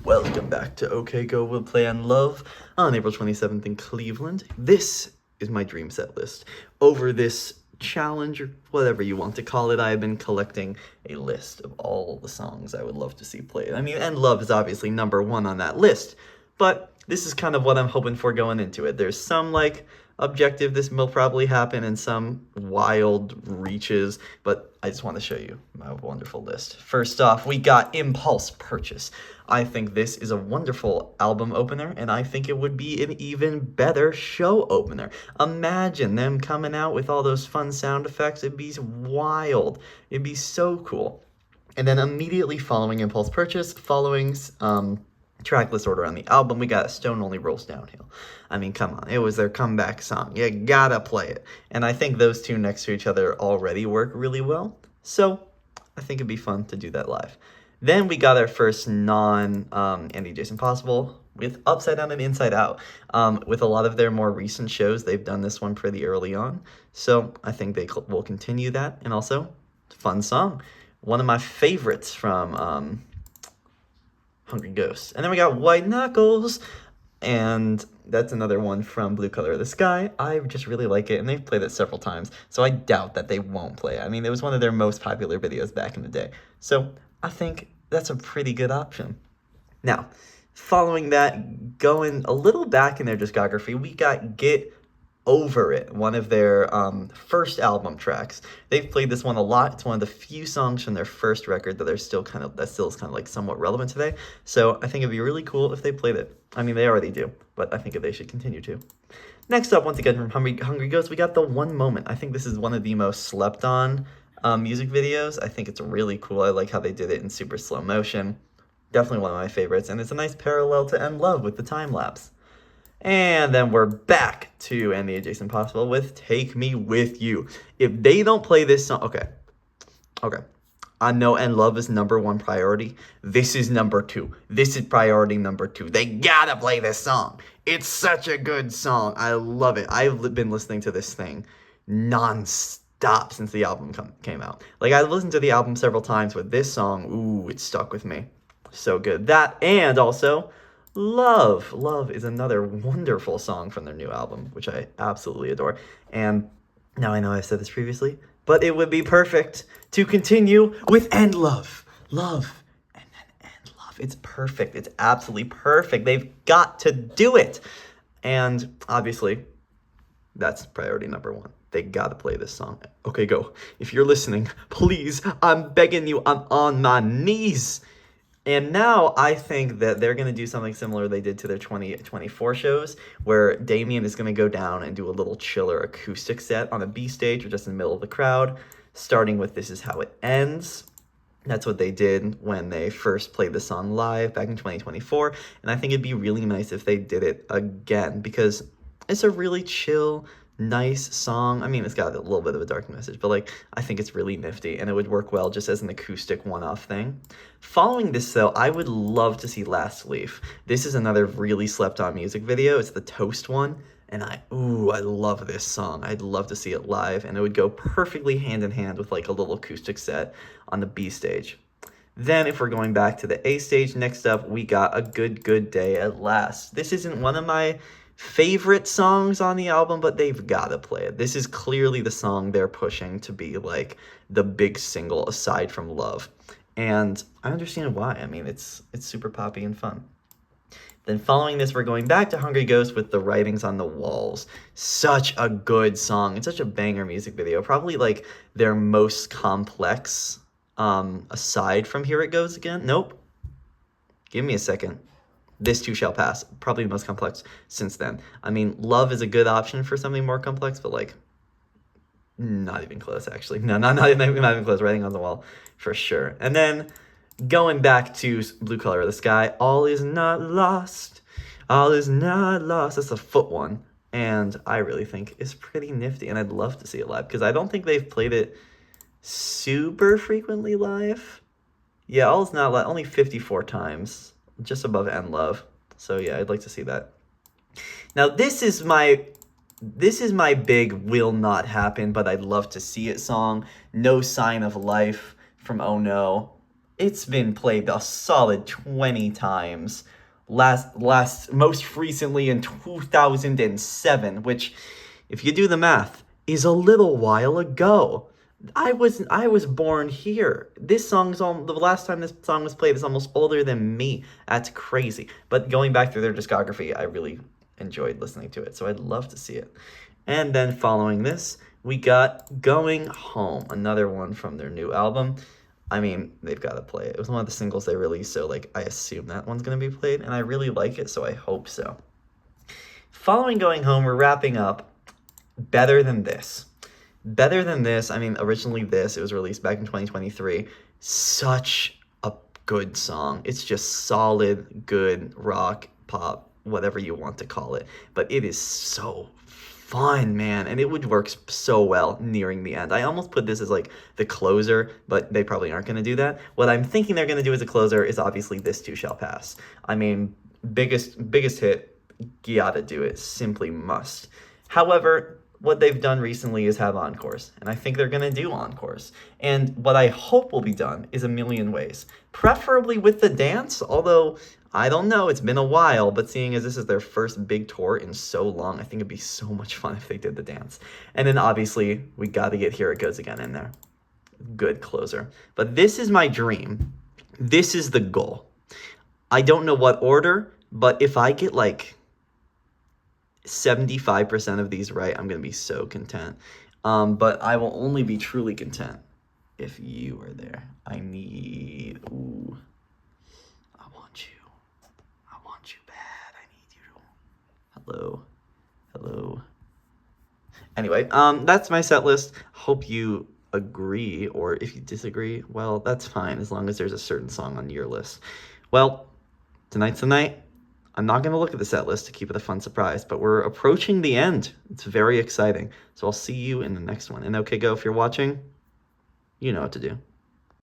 Welcome back to OKGo Will Play and Love on April 27th in Cleveland. This is my dream set list. Over this challenge, or whatever you want to call it, I have been collecting a list of all the songs I would love to see played. I mean, and Love is obviously number one on that list, but this is kind of what I'm hoping for going into it. There's some, objective this will probably happen and some wild reaches, but I just want to show you my wonderful list. First off, we got Impulse Purchase. I think this is a wonderful album opener, and I think it would be an even better show opener. Imagine them coming out with all those fun sound effects. It'd be wild. It'd be so cool. And then immediately following Impulse Purchase, following tracklist order on the album, we got Stone Only Rolls Downhill. I mean, come on, it was their comeback song. You gotta play it. And I think those two next to each other already work really well. So I think it'd be fun to do that live. Then we got our first non-Andy Jason Possible with Upside Down and Inside Out. With a lot of their more recent shows, they've done this one pretty early on. So I think they will continue that. And also, fun song. One of my favorites from Hungry Ghosts. And then we got White Knuckles, and that's another one from Blue Color of the Sky. I just really like it, and they've played it several times, so I doubt that they won't play it. I mean, it was one of their most popular videos back in the day, so I think that's a pretty good option. Now, following that, going a little back in their discography, we got Get Over It, one of their first album tracks. They've played this one a lot. It's one of the few songs from their first record that still is like somewhat relevant today. So I think it'd be really cool if they played it. I mean, they already do, but I think they should continue to. Next up, once again from Hungry Ghosts, we got The One Moment. I think this is one of the most slept on music videos. I think it's really cool. I like how they did it in super slow motion. Definitely one of my favorites, and it's a nice parallel to End Love with the time lapse. And then we're back to And the Jason Possible with Take Me With You. If they don't play this song, okay. I know End Love is number one priority. This is number two. This is priority number two. They gotta play this song. It's such a good song. I love it. I've been listening to this thing non-stop since the album came out. I've listened to the album several times, but this song, ooh, it stuck with me. So good. That, and also Love. Love is another wonderful song from their new album, which I absolutely adore. And now I know I've said this previously, but it would be perfect to continue with End Love. Love, and then End Love. It's perfect. It's absolutely perfect. They've got to do it. And obviously, that's priority number one. They gotta play this song. OKGo. If you're listening, please, I'm begging you, I'm on my knees. And now I think that they're going to do something similar they did to their 2024 shows, where Damien is going to go down and do a little chiller acoustic set on a B stage or just in the middle of the crowd, starting with This Is How It Ends. That's what they did when they first played the song live back in 2024. And I think it'd be really nice if they did it again, because it's a really chill, nice song. I mean, it's got a little bit of a dark message, but I think it's really nifty, and it would work well just as an acoustic one-off thing. Following this, though, I would love to see Last Leaf. This is another really slept-on music video. It's the Toast one, and I love this song. I'd love to see it live, and it would go perfectly hand-in-hand with a little acoustic set on the B stage. Then, if we're going back to the A stage, next up, we got A Good Day at Last. This isn't one of my favorite songs on the album, but they've got to play it. This is clearly the song they're pushing to be the big single aside from Love, and I understand why. I mean, it's super poppy and fun. Then following this, we're going back to Hungry Ghosts with The Writings on the Walls. Such a good song. It's such a banger music video. Probably their most complex, aside from Here It Goes Again. Nope. Give me a second. This Too Shall Pass, probably the most complex since then. I mean, Love is a good option for something more complex, but not even close, actually. No, not even close. Writing on the Wall, for sure. And then going back to Blue Color of the Sky, All Is Not Lost. All Is Not Lost. That's a Foot one, and I really think it's pretty nifty, and I'd love to see it live, because I don't think they've played it super frequently live. Yeah, All Is Not Lost, only 54 times. Just above End Love. So yeah, I'd like to see that. Now this is my big will not happen, but I'd love to see it song, No Sign of Life from Oh No. It's been played a solid 20 times. Most recently in 2007, which, if you do the math, is a little while ago. I was born here. The last time this song was played is almost older than me. That's crazy. But going back through their discography, I really enjoyed listening to it, so I'd love to see it. And then following this, we got Going Home, another one from their new album. I mean, they've got to play it. It was one of the singles they released, so like I assume that one's going to be played, and I really like it, so I hope so. Following Going Home, we're wrapping up Better Than This. Better Than This, I mean, originally it was released back in 2023. Such a good song. It's just solid, good rock, pop, whatever you want to call it. But it is so fun, man, and it would work so well nearing the end. I almost put this as like the closer, but they probably aren't going to do that. What I'm thinking they're going to do as a closer is obviously This Too Shall Pass. I mean, biggest hit, gotta do it, simply must. However, what they've done recently is have encores, and I think they're going to do encores. And what I hope will be done is a million ways, preferably with the dance, although I don't know, it's been a while, but seeing as this is their first big tour in so long, I think it'd be so much fun if they did the dance. And then obviously, we got to get Here It Goes Again in there. Good closer. But this is my dream. This is the goal. I don't know what order, but if I get like 75% of these right, I'm going to be so content. But I will only be truly content if you are there. I need... Ooh. I want you. I want you bad. I need you. Hello. Hello. Anyway, that's my set list. Hope you agree, or if you disagree, well, that's fine, as long as there's a certain song on your list. Well, tonight's the night. I'm not going to look at the set list to keep it a fun surprise, but we're approaching the end. It's very exciting. So I'll see you in the next one. And OKGo, if you're watching, you know what to do.